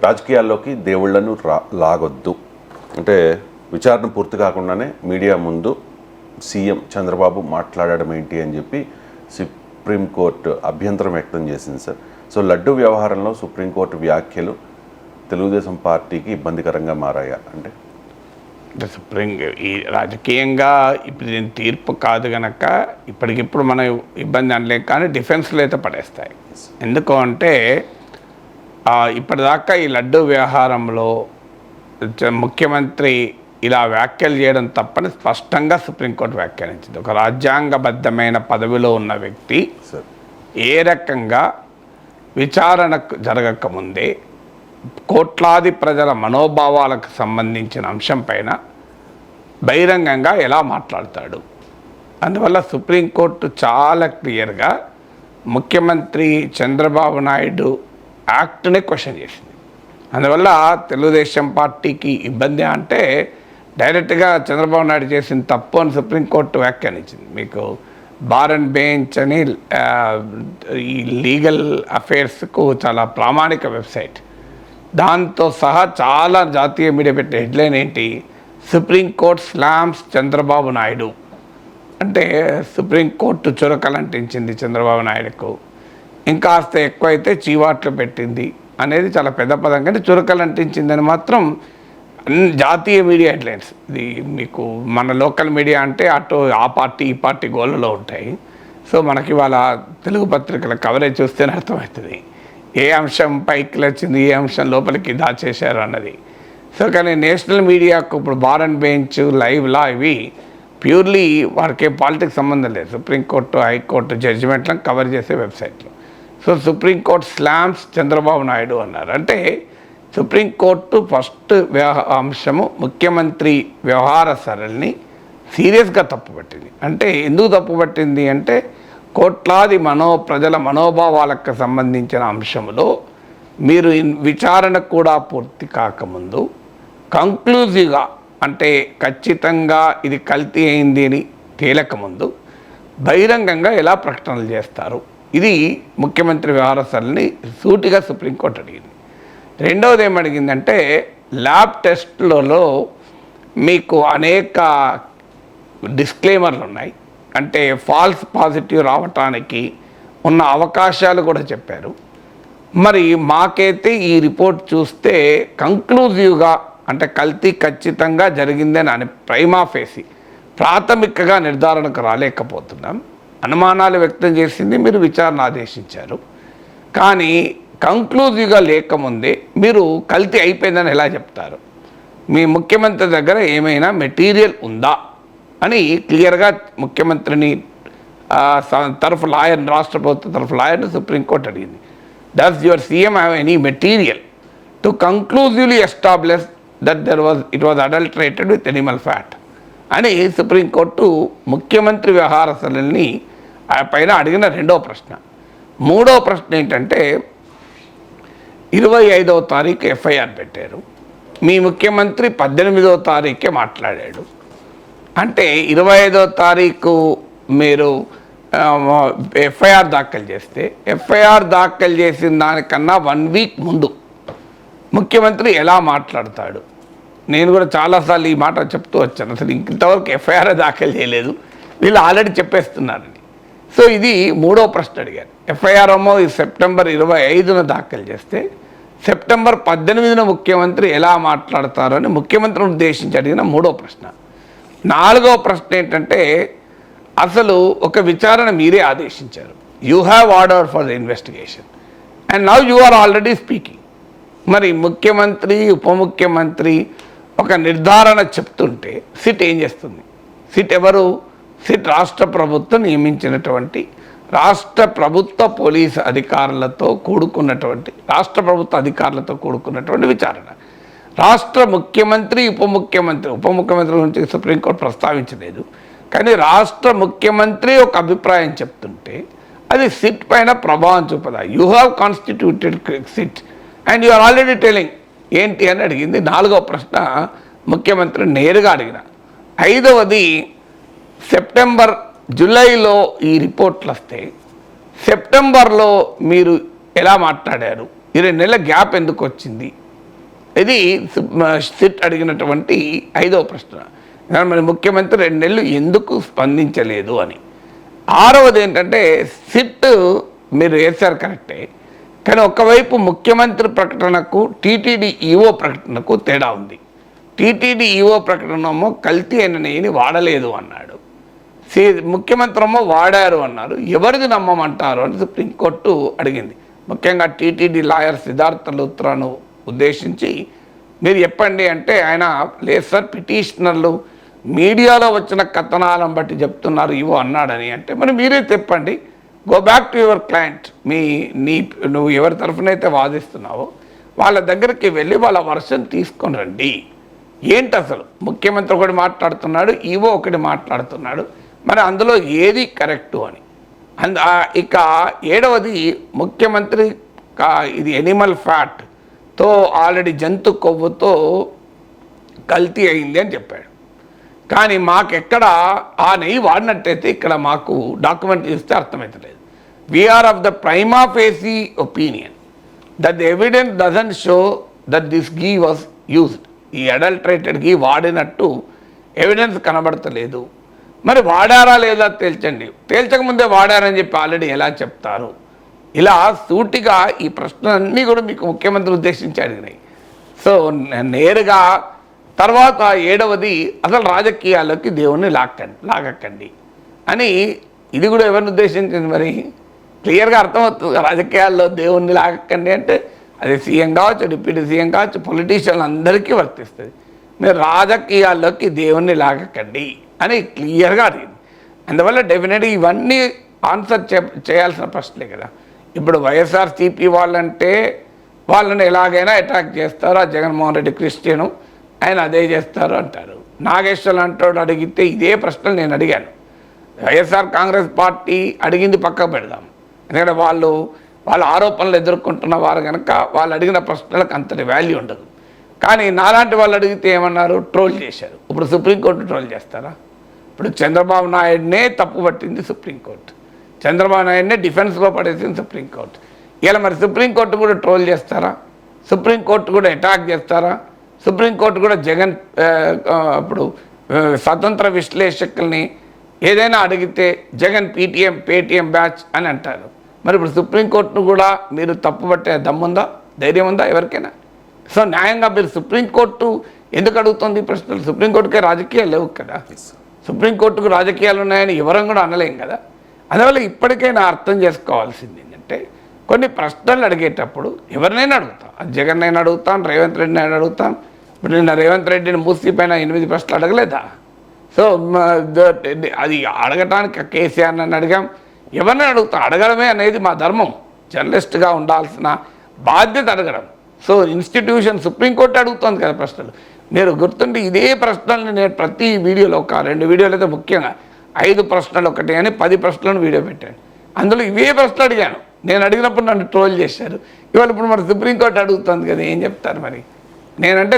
రాజకీయాల్లోకి దేవుళ్లను లాగొద్దు అంటే విచారణ పూర్తి కాకుండానే మీడియా ముందు సీఎం చంద్రబాబు మాట్లాడడం ఏంటి అని చెప్పి సుప్రీంకోర్టు అభ్యంతరం వ్యక్తం చేసింది సార్. సో లడ్డు వ్యవహారంలో సుప్రీంకోర్టు వ్యాఖ్యలు తెలుగుదేశం పార్టీకి ఇబ్బందికరంగా మారాయా? అంటే ఈ రాజకీయంగా ఇప్పుడు దీని తీర్పు కాదు కనుక ఇప్పటికిప్పుడు మనం ఇబ్బంది అనలేం, కానీ డిఫెన్స్లో అయితే పడేస్తాయి. ఎందుకు అంటే ఇప్పటిదాకా ఈ లడ్డు వ్యవహారంలో ముఖ్యమంత్రి ఇలా వ్యాఖ్యలు చేయడం తప్పని స్పష్టంగా సుప్రీంకోర్టు వ్యాఖ్యానించింది. ఒక రాజ్యాంగబద్ధమైన పదవిలో ఉన్న వ్యక్తి ఏ రకంగా విచారణకు జరగకముందే కోట్లాది ప్రజల మనోభావాలకు సంబంధించిన అంశం పైన బహిరంగంగా ఎలా మాట్లాడతాడు? అందువల్ల సుప్రీంకోర్టు చాలా క్లియర్గా ముఖ్యమంత్రి చంద్రబాబు నాయుడు యాక్ట్నే క్వశ్చన్ చేసింది. అందువల్ల తెలుగుదేశం పార్టీకి ఇబ్బంది అంటే డైరెక్ట్గా చంద్రబాబు నాయుడు చేసిన తప్పు అని సుప్రీంకోర్టు వ్యాఖ్యానించింది. మీకు బార్ అండ్ బెంచ్ అని ఈ లీగల్ అఫైర్స్కు చాలా ప్రామాణిక వెబ్సైట్, దాంతో సహా చాలా జాతీయ మీడియా పెట్టే హెడ్లైన్ ఏంటి, సుప్రీంకోర్టు స్లామ్స్ చంద్రబాబు నాయుడు. అంటే సుప్రీంకోర్టు చురకలంటించింది చంద్రబాబు నాయుడుకు, ఇంకాస్త ఎక్కువైతే చీవాట్లు పెట్టింది అనేది చాలా పెద్ద పదం. కానీ చురకలంటించిందని మాత్రం జాతీయ మీడియా హెడ్లైన్స్. ఇది మీకు మన లోకల్ మీడియా అంటే అటు ఆ పార్టీ ఈ పార్టీ గోళ్ళలో ఉంటాయి. సో మనకి వాళ్ళ తెలుగు పత్రికల కవరేజ్ చూస్తేనే అర్థమవుతుంది ఏ అంశం పైకి వచ్చింది, ఏ అంశం లోపలికి దాచేశారు అన్నది. సో కానీ నేషనల్ మీడియాకు ఇప్పుడు బార్ అండ్ బెంచ్, లైవ్ లా ఇవి ప్యూర్లీ వారికి పాలిటిక్స్ సంబంధం లేదు. సుప్రీంకోర్టు, హైకోర్టు జడ్జిమెంట్లను కవర్ చేసే వెబ్సైట్లు. So supreme court slams Chandrababu Naidu అన్నారు. అంటే సుప్రీంకోర్టు ఫస్ట్ అంశము ముఖ్యమంత్రి వ్యవహార సరళిని సీరియస్గా తప్పుపట్టింది. అంటే ఎందుకు తప్పుపట్టింది అంటే కోట్లాది ప్రజల మనోభావాలకు సంబంధించిన అంశంలో మీరు విచారణ కూడా పూర్తి కాకముందు కంక్లూజివ్గా అంటే ఖచ్చితంగా ఇది కల్తీ అయింది అని తేలకముందు బహిరంగంగా ఎలా ప్రకటనలు చేస్తారు? ఇది ముఖ్యమంత్రి వ్యవహార సరళిని సూటిగా సుప్రీంకోర్టు అడిగింది. రెండవది ఏమడిగిందంటే ల్యాబ్ టెస్ట్లలో మీకు అనేక డిస్క్లైమర్లు ఉన్నాయి, అంటే ఫాల్స్ పాజిటివ్ రావటానికి ఉన్న అవకాశాలు కూడా చెప్పారు. మరి మాకైతే ఈ రిపోర్ట్ చూస్తే కంక్లూజివ్గా అంటే కల్తీ ఖచ్చితంగా జరిగిందని అని ప్రైమా ఫేసి ప్రాథమికంగా నిర్ధారణకు రాలేకపోతున్నాం. అనుమానాలు వ్యక్తం చేసింది మీరు విచారణ ఆదేశించారు, కానీ కంక్లూజివ్గా లేకముందే మీరు కల్తీ అయిపోయిందని ఎలా చెప్తారు? మీ ముఖ్యమంత్రి దగ్గర ఏమైనా మెటీరియల్ ఉందా అని క్లియర్గా ముఖ్యమంత్రిని తరఫు లాయర్, రాష్ట్ర ప్రభుత్వ తరఫు లాయర్ని సుప్రీంకోర్టు అడిగింది. Does your CM have any material to conclusively establish that it was adulterated with Animal fat అని సుప్రీంకోర్టు ముఖ్యమంత్రి వ్యవహార సరళిని పైన అడిగిన రెండవ ప్రశ్న. మూడవ ప్రశ్న ఏంటంటే 25వ తారీఖు ఎఫ్ఐఆర్ పెట్టారు, మీ ముఖ్యమంత్రి 18వ తారీఖే మాట్లాడాడు. అంటే 25వ తారీఖు మీరు ఎఫ్ఐఆర్ దాఖలు చేస్తే ఎఫ్ఐఆర్ దాఖలు చేసిన దానికన్నా 1 వీక్ ముందు ముఖ్యమంత్రి ఎలా మాట్లాడతాడు? నేను కూడా చాలాసార్లు ఈ మాట చెప్తూ వచ్చాను, అసలు ఇంతవరకు ఎఫ్ఐఆర్ దాఖలు చేయలేదు, వీళ్ళు ఆల్రెడీ చెప్పేస్తున్నారని. సో ఇది మూడో ప్రశ్న అడిగారు. ఎఫ్ఐఆర్ ఏమో సెప్టెంబర్ 25న దాఖలు చేస్తే సెప్టెంబర్ 18న ముఖ్యమంత్రి ఎలా మాట్లాడతారు అని ముఖ్యమంత్రిని ఉద్దేశించి అడిగిన మూడో ప్రశ్న. నాలుగో ప్రశ్న ఏంటంటే అసలు ఒక విచారణ మీరే ఆదేశించారు, you have order for the investigation and now you are already speaking. మరి ముఖ్యమంత్రి, ఉప ముఖ్యమంత్రి ఒక నిర్ధారణ చెప్తుంటే సిట్ ఏం చేస్తుంది? సిట్ ఎవరు? సిట్ రాష్ట్ర ప్రభుత్వం నియమించినటువంటి రాష్ట్ర ప్రభుత్వ పోలీసు అధికారులతో కూడుకున్నటువంటి విచారణ. రాష్ట్ర ముఖ్యమంత్రి, ఉప ముఖ్యమంత్రి గురించి సుప్రీంకోర్టు ప్రస్తావించలేదు, కానీ రాష్ట్ర ముఖ్యమంత్రి ఒక అభిప్రాయం చెప్తుంటే అది సిట్ పైన ప్రభావం చూపదా? You have constituted SIT and you are already telling ఏంటి అని అడిగింది. నాలుగవ ప్రశ్న ముఖ్యమంత్రి నేరుగా అడిగిన. ఐదవది జూలైలో ఈ రిపోర్ట్లు వస్తే సెప్టెంబర్లో మీరు ఎలా మాట్లాడారు? 2 నెలల గ్యాప్ ఎందుకు వచ్చింది ఇది సిట్ అడిగినటువంటి 5వ ప్రశ్న. మరి ముఖ్యమంత్రి 2 నెలలు ఎందుకు స్పందించలేదు అని. 6వది ఏంటంటే సిట్ మీరు వేశారు కరెక్టే, కానీ ఒకవైపు ముఖ్యమంత్రి ప్రకటనకు టీటీడీ ఈఓ ప్రకటనకు తేడా ఉంది. టీటీడీ ఈఓ ప్రకటనమో కల్తీ అయిన నెయ్యిని వాడలేదు అన్నాడు, ముఖ్యమంత్రి ఏమో వాడారు అన్నారు. ఎవరిది నమ్మమంటారు అని సుప్రీంకోర్టు అడిగింది. ముఖ్యంగా టీటీడీ లాయర్ సిద్ధార్థ లూత్రాను ఉద్దేశించి మీరు చెప్పండి అంటే ఆయన లేదు సార్, పిటిషనర్లు మీడియాలో వచ్చిన కథనాలను బట్టి చెప్తున్నారు ఇవో అన్నాడని. అంటే మరి మీరే చెప్పండి, go back to your client, నువ్వు ఎవరి తరఫునైతే వాదిస్తున్నావో వాళ్ళ దగ్గరికి వెళ్ళి వాళ్ళ వర్షన్ తీసుకొని రండి. ఏంటి అసలు ముఖ్యమంత్రి ఒకటి మాట్లాడుతున్నాడు, ఈవో ఒకటి మాట్లాడుతున్నాడు, మరి అందులో ఏది కరెక్టు అని. ఇక 7వది ముఖ్యమంత్రి ఇది ఎనిమల్ ఫ్యాట్తో ఆల్రెడీ జంతు కొవ్వుతో కల్తీ అయింది అని చెప్పాడు. కానీ మాకెక్కడ ఆ నెయ్యి వాడినట్టయితే ఇక్కడ మాకు డాక్యుమెంట్ ఇస్తే అర్థమవుతలేదు. We are of the prima facie opinion that the evidence doesn't show that this ghee was used. ఈ అడల్టరేటెడ్ గీ వాడినట్టు ఎవిడెన్స్ కనబడతలేదు. మరి వాడారా లేదా తేల్చండి, తేల్చకముందే వాడారని చెప్పి ఆల్రెడీ ఎలా చెప్తారు? ఇలా సూటిగా ఈ ప్రశ్నలన్నీ కూడా మీకు ముఖ్యమంత్రి ఉద్దేశించి అడిగినాయి. సో నేరుగా తర్వాత 7వది అసలు రాజకీయాల్లోకి దేవుణ్ణి లాగకండి అని. ఇది కూడా ఎవరిని ఉద్దేశించింది మరి క్లియర్గా అర్థమవుతుంది. రాజకీయాల్లో దేవుణ్ణి లాగకండి అంటే అది సీఎం కావచ్చు, డిప్యూటీ సీఎం కావచ్చు, పొలిటీషియన్లు అందరికీ వర్తిస్తుంది. మీరు రాజకీయాల్లోకి దేవుణ్ణి లాగకండి అని క్లియర్గా అడిగింది. అందువల్ల డెఫినెట్గా ఇవన్నీ ఆన్సర్ చేయాల్సిన ప్రశ్నలే కదా. ఇప్పుడు వైఎస్ఆర్సీపీ వాళ్ళంటే వాళ్ళని ఎలాగైనా అటాక్ చేస్తారు. ఆ జగన్మోహన్ రెడ్డి క్రిస్టియను, ఆయన అదే చేస్తారు అంటారు. నాగేశ్వర్ అంటాడు అడిగితే ఇదే ప్రశ్నలు నేను అడిగాను. వైఎస్ఆర్ కాంగ్రెస్ పార్టీ అడిగింది పక్కకు పెడదాం, ఎందుకంటే వాళ్ళ ఆరోపణలు ఎదుర్కొంటున్న వారు కనుక వాళ్ళు అడిగిన ప్రశ్నలకు అంతటి వాల్యూ ఉండదు. కానీ నాలాంటి వాళ్ళు అడిగితే ఏమన్నారు, ట్రోల్ చేశారు. ఇప్పుడు సుప్రీంకోర్టు ట్రోల్ చేస్తారా? ఇప్పుడు చంద్రబాబు నాయుడునే తప్పు పట్టింది సుప్రీంకోర్టు, చంద్రబాబు నాయుడునే డిఫెన్స్లో పడేసింది సుప్రీంకోర్టు. ఇలా మరి సుప్రీంకోర్టు కూడా ట్రోల్ చేస్తారా? సుప్రీంకోర్టు కూడా అటాక్ చేస్తారా? సుప్రీంకోర్టు కూడా జగన్ ఇప్పుడు స్వతంత్ర విశ్లేషకుల్ని ఏదైనా అడిగితే జగన్ పేటీఎం బ్యాచ్ అని అంటారు. మరి ఇప్పుడు సుప్రీంకోర్టును కూడా మీరు తప్పుపట్టే దమ్ముందా, ధైర్యం ఉందా ఎవరికైనా? సో న్యాయంగా మీరు సుప్రీంకోర్టు ఎందుకు అడుగుతుంది ప్రశ్నలు? సుప్రీంకోర్టుకే రాజకీయాలు లేవు కదా, సుప్రీంకోర్టుకు రాజకీయాలు ఉన్నాయని ఎవరం కూడా అనలేం కదా. అందువల్ల ఇప్పటికైనా అర్థం చేసుకోవాల్సింది ఏంటంటే కొన్ని ప్రశ్నలు అడిగేటప్పుడు ఎవరినైనా అడుగుతాం, జగన్నైనా అడుగుతాం, రేవంత్ రెడ్డిని అడుగుతాం. ఇప్పుడు నిన్న రేవంత్ రెడ్డిని మూసీ పైన 8 ప్రశ్నలు అడగలేదా? సో అది అడగటానికి కేసీఆర్ నన్ను అడిగాం, ఎవరిని అడుగుతాం. అడగడమే అనేది మా ధర్మం, జర్నలిస్ట్గా ఉండాల్సిన బాధ్యత అడగడం. సో ఇన్స్టిట్యూషన్ సుప్రీంకోర్టు అడుగుతుంది కదా ప్రశ్నలు. మీరు గుర్తుండి ఇదే ప్రశ్నల్ని నేను ప్రతి వీడియోలో ఒక 2 వీడియోలు అయితే ముఖ్యంగా 5 ప్రశ్నలు ఒకటి అని 10 ప్రశ్నలను వీడియో పెట్టాను. అందులో ఇవే ప్రశ్నలు అడిగాను. నేను అడిగినప్పుడు నన్ను ట్రోల్ చేశారు. ఇవాళ ఇప్పుడు మరి సుప్రీంకోర్టు అడుగుతుంది కదా, ఏం చెప్తారు మరి? నేనంటే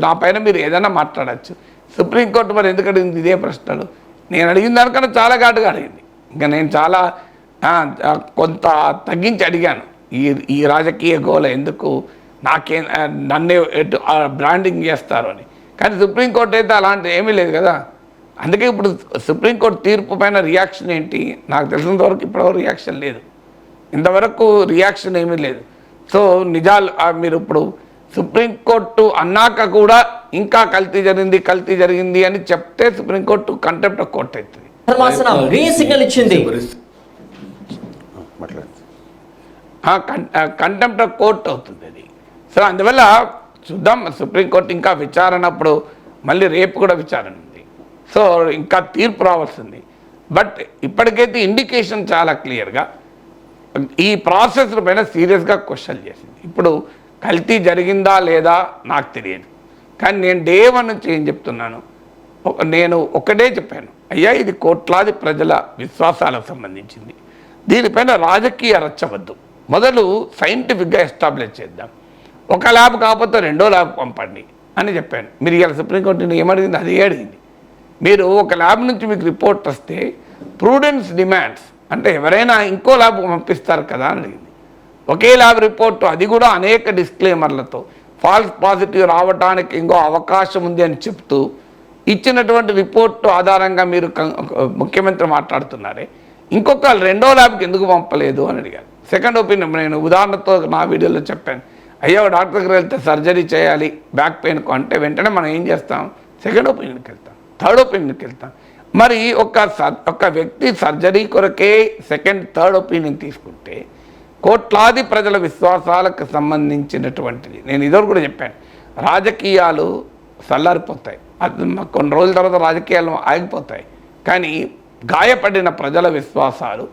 నా పైన మీరు ఏదైనా మాట్లాడచ్చు, సుప్రీంకోర్టు మరి ఎందుకు అడిగింది ఇదే ప్రశ్నలు? నేను అడిగిన దానికన్నా చాలా ఘాటుగా అడిగింది. ఇంకా నేను చాలా కొంత తగ్గించి అడిగాను. ఈ రాజకీయ గోల ఎందుకు, నన్నే బ్రాండింగ్ చేస్తారు అని. కానీ సుప్రీంకోర్టు అయితే అలాంటి ఏమీ లేదు కదా. అందుకే ఇప్పుడు సుప్రీంకోర్టు తీర్పు పైన రియాక్షన్ ఏంటి? నాకు తెలిసినంతవరకు ఇప్పటివరకు రియాక్షన్ లేదు, ఇంతవరకు రియాక్షన్ ఏమీ లేదు. సో నిజాలు మీరు ఇప్పుడు సుప్రీంకోర్టు అన్నాక కూడా ఇంకా కల్తీ జరిగింది అని చెప్తే సుప్రీంకోర్టు కంటెంప్ట్ ఆఫ్ కోర్ట్ అవుతుంది. కంటెంప్ట్ ఆఫ్ కోర్ట్ అవుతుంది అది. సో అందువల్ల చూద్దాం, సుప్రీంకోర్టు ఇంకా విచారణ, అప్పుడు మళ్ళీ రేపు కూడా విచారణ ఉంది. సో ఇంకా తీర్పు రావాల్సింది. బట్ ఇప్పటికైతే ఇండికేషన్ చాలా క్లియర్గా ఈ ప్రాసెస్ పైన సీరియస్గా క్వశ్చన్ చేసింది. ఇప్పుడు కల్తీ జరిగిందా లేదా నాకు తెలియదు, కానీ నేను డే 1 నుంచి ఏం చెప్తున్నాను, నేను ఒకటే చెప్పాను, అయ్యా ఇది కోట్లాది ప్రజల విశ్వాసాలకు సంబంధించింది, దీనిపైన రాజకీయ రచ్చవద్దు, మొదలు సైంటిఫిక్గా ఎస్టాబ్లిష్ చేద్దాం, ఒక ల్యాబ్ కాకపోతే 2వ ల్యాబ్ పంపండి అని చెప్పాను. మీరు ఇవాళ సుప్రీంకోర్టుని ఏమడిగింది అదే అడిగింది. మీరు ఒక ల్యాబ్ నుంచి మీకు రిపోర్ట్ వస్తే ప్రూడెన్స్ డిమాండ్స్ అంటే ఎవరైనా ఇంకో ల్యాబ్ పంపిస్తారు కదా అని అడిగింది. ఒకే ల్యాబ్ రిపోర్టు, అది కూడా అనేక డిస్క్లైమర్లతో ఫాల్స్ పాజిటివ్ రావడానికి ఇంకో అవకాశం ఉంది అని చెప్తూ ఇచ్చినటువంటి రిపోర్టు ఆధారంగా మీరు ముఖ్యమంత్రి మాట్లాడుతున్నారే, ఇంకొక రెండో ల్యాబ్కి ఎందుకు పంపలేదు అని అడిగారు. సెకండ్ ఒపీనియన్ నేను ఉదాహరణతో నా వీడియోలో చెప్పాను. అయ్యో డాక్టర్ దగ్గర వెళ్తే సర్జరీ చేయాలి బ్యాక్ పెయిన్కు అంటే వెంటనే మనం ఏం చేస్తాం, సెకండ్ ఒపీనియన్కి వెళ్తాం, థర్డ్ ఒపీనియన్కి వెళ్తాం. మరి ఒక వ్యక్తి సర్జరీ కొరకే సెకండ్ థర్డ్ ఒపీనియన్ తీసుకుంటే కోట్లాది ప్రజల విశ్వాసాలకు సంబంధించినటువంటిది. నేను ఇదివరకు కూడా చెప్పాను, రాజకీయాలు చల్లారిపోతాయి, కొన్ని రోజుల తర్వాత రాజకీయాలు ఆగిపోతాయి, కానీ గాయపడిన ప్రజల విశ్వాసాలు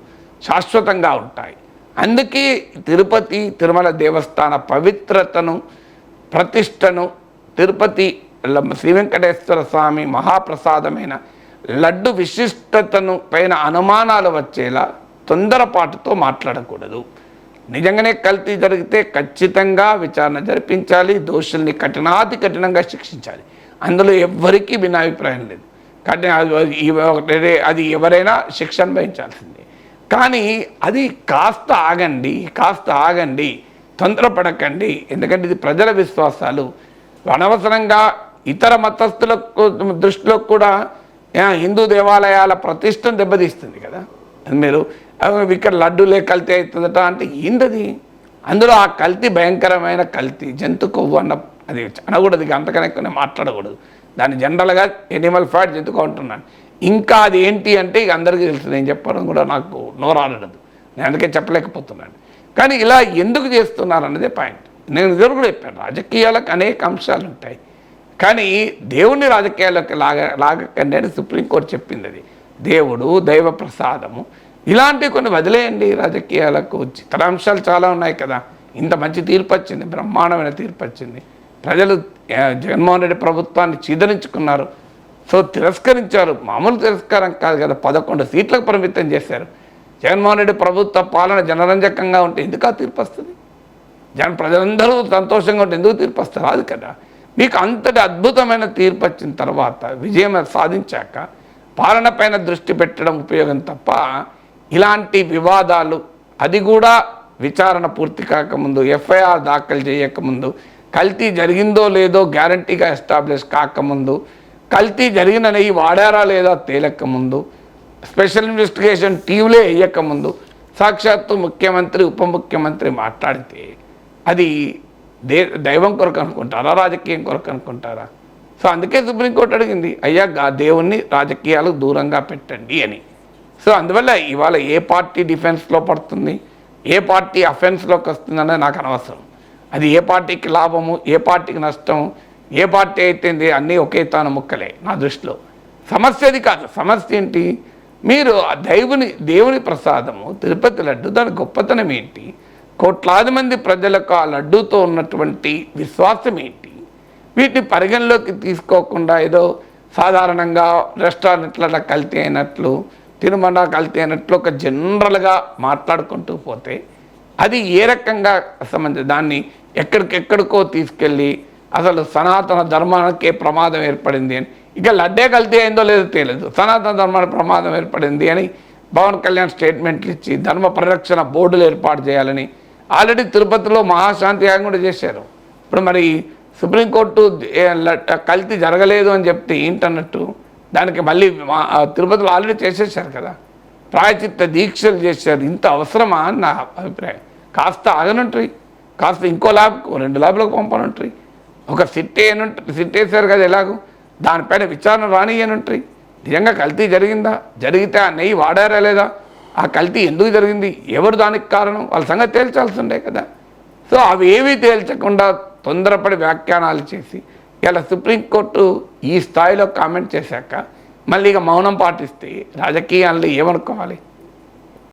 శాశ్వతంగా ఉంటాయి. అందుకే తిరుపతి తిరుమల దేవస్థాన పవిత్రతను, ప్రతిష్టను, తిరుపతి శ్రీ వెంకటేశ్వర స్వామి మహాప్రసాదమైన లడ్డు విశిష్టతను పైన అనుమానాలు వచ్చేలా తొందరపాటుతో మాట్లాడకూడదు. నిజంగానే కల్తీ జరిగితే ఖచ్చితంగా విచారణ జరిపించాలి, దోషుల్ని కఠినాతి కఠినంగా శిక్షించాలి. అందులో ఎవ్వరికీ భిన్నాభిప్రాయం లేదు. అది ఎవరైనా శిక్ష అనుభవించాల్సిందే. కానీ అది కాస్త ఆగండి, తొందరపడకండి. ఎందుకంటే ఇది ప్రజల విశ్వాసాలు. అనవసరంగా ఇతర మతస్థులకు దృష్టిలో కూడా హిందూ దేవాలయాల ప్రతిష్టను దెబ్బతీస్తుంది కదా. మీరు ఇక్కడ లడ్డూలే కల్తీ అవుతుందట అంటే ఏంటది? అందులో ఆ కల్తీ భయంకరమైన కల్తీ, జంతు కొవ్వు అది అనకూడదు, ఇక అంతకన్నా ఎక్కువ మాట్లాడకూడదు. దాన్ని జనరల్గా ఎనిమల్ ఫ్యాట్ జంతుకు అంటున్నాను. ఇంకా అది ఏంటి అంటే ఇక అందరికీ తెలుసు, నేను చెప్పడం కూడా నాకు నోరాడదు, నేను అందుకే చెప్పలేకపోతున్నాను. కానీ ఇలా ఎందుకు చేస్తున్నారు అన్నదే పాయింట్. నేను ఇద్దరు కూడా చెప్పాను, రాజకీయాలకు అనేక అంశాలు ఉంటాయి, కానీ దేవుణ్ణి రాజకీయాలకు లాగకండి అని సుప్రీంకోర్టు చెప్పింది. అది దేవుడు, దైవ ప్రసాదము, ఇలాంటివి కొన్ని వదిలేయండి. రాజకీయాలకు ఇతర అంశాలు చాలా ఉన్నాయి కదా. ఇంత మంచి తీర్పు వచ్చింది, బ్రహ్మాండమైన తీర్పు వచ్చింది. ప్రజలు జగన్మోహన్ రెడ్డి ప్రభుత్వాన్ని చీదరించుకున్నారు, సో తిరస్కరించారు. మామూలు తిరస్కారం కాదు కదా, 11 సీట్లకు పరిమితం చేశారు. జగన్మోహన్ రెడ్డి ప్రభుత్వ పాలన జనరంజకంగా ఉంటే ఎందుకు ఆ తీర్పు వస్తుంది? ప్రజలందరూ సంతోషంగా ఉంటే ఎందుకు తీర్పు వస్తారు? అది కదా. మీకు అంతటి అద్భుతమైన తీర్పు వచ్చిన తర్వాత, విజయం సాధించాక పాలన పైన దృష్టి పెట్టడం ఉపయోగం తప్ప ఇలాంటి వివాదాలు, అది కూడా విచారణ పూర్తి కాకముందు, ఎఫ్ఐఆర్ దాఖలు చేయకముందు, కల్తీ జరిగిందో లేదో గ్యారంటీగా ఎస్టాబ్లిష్ కాకముందు, కల్తీ జరిగిన నెయ్యి వాడారా లేదా తేలకముందు, స్పెషల్ ఇన్వెస్టిగేషన్ టీంలే వేయకముందు సాక్షాత్తు ముఖ్యమంత్రి, ఉప ముఖ్యమంత్రి మాట్లాడితే అది దైవం కొరకు అనుకుంటారా, రాజకీయం కొరకు అనుకుంటారా? సో అందుకే సుప్రీంకోర్టు అడిగింది, అయ్యా దేవుణ్ణి రాజకీయాలకు దూరంగా పెట్టండి అని. సో అందువల్ల ఇవాళ ఏ పార్టీ డిఫెన్స్లో పడుతుంది, ఏ పార్టీ అఫెన్స్లోకి వస్తుంది అన్నది నాకు అనవసరం. అది ఏ పార్టీకి లాభము, ఏ పార్టీకి నష్టము, ఏ పార్టీ అయితే అన్నీ ఒకే తాను ముక్కలే నా దృష్టిలో. సమస్య అది కాదు. సమస్య ఏంటి? మీరు దేవుని ప్రసాదము తిరుపతి లడ్డు, దాని గొప్పతనం ఏంటి? కోట్లాది మంది ప్రజలకు ఆ లడ్డూతో ఉన్నటువంటి విశ్వాసం ఏంటి? వీటిని పరిగణలోకి తీసుకోకుండా ఏదో సాధారణంగా రెస్టారెంట్లలో కల్తీ అయినట్లు, తిరుమల కల్తీ అయినట్లు ఒక జనరల్గా మాట్లాడుకుంటూ పోతే అది ఏ రకంగా దాన్ని ఎక్కడికెక్కడికో తీసుకెళ్ళి అసలు సనాతన ధర్మానికే ప్రమాదం ఏర్పడింది అని, ఇక లడ్డే కల్తీ అయిందో లేదో తెలియదు, సనాతన ధర్మానికి ప్రమాదం ఏర్పడింది అని పవన్ కళ్యాణ్ స్టేట్మెంట్లు ఇచ్చి ధర్మ పరిరక్షణ బోర్డులు ఏర్పాటు చేయాలని ఆల్రెడీ తిరుపతిలో మహాశాంతి యాగం కూడా చేశారు. ఇప్పుడు మరి సుప్రీంకోర్టు కల్తీ జరగలేదు అని చెప్తే ఏంటన్నట్టు? దానికి మళ్ళీ తిరుపతిలో ఆల్రెడీ చేసేసారు కదా, ప్రాయచిత్త దీక్షలు చేశారు. ఇంత అవసరమా అని నా అభిప్రాయం. కాస్త ఆగనుంటాయి, కాస్త ఇంకో ల్యాబ్కు 2 ల్యాబ్లకు పంపనుంటాయి. ఒక సిట్ వేసారు కదా, ఎలాగో దానిపైన విచారణ రానియనుంటాయి. నిజంగా కల్తీ జరిగిందా, జరిగితే ఆ నెయ్యి వాడారా లేదా, ఆ కల్తీ ఎందుకు జరిగింది, ఎవరు దానికి కారణం, వాళ్ళ సంగతి తేల్చాల్సి ఉండే కదా. సో అవి ఏమీ తేల్చకుండా తొందరపడి వ్యాఖ్యానాలు చేసి ఇలా సుప్రీంకోర్టు ఈ స్థాయిలో కామెంట్ చేశాక మళ్ళీ ఇక మౌనం పాటిస్తే రాజకీయాల్లో ఏమనుకోవాలి?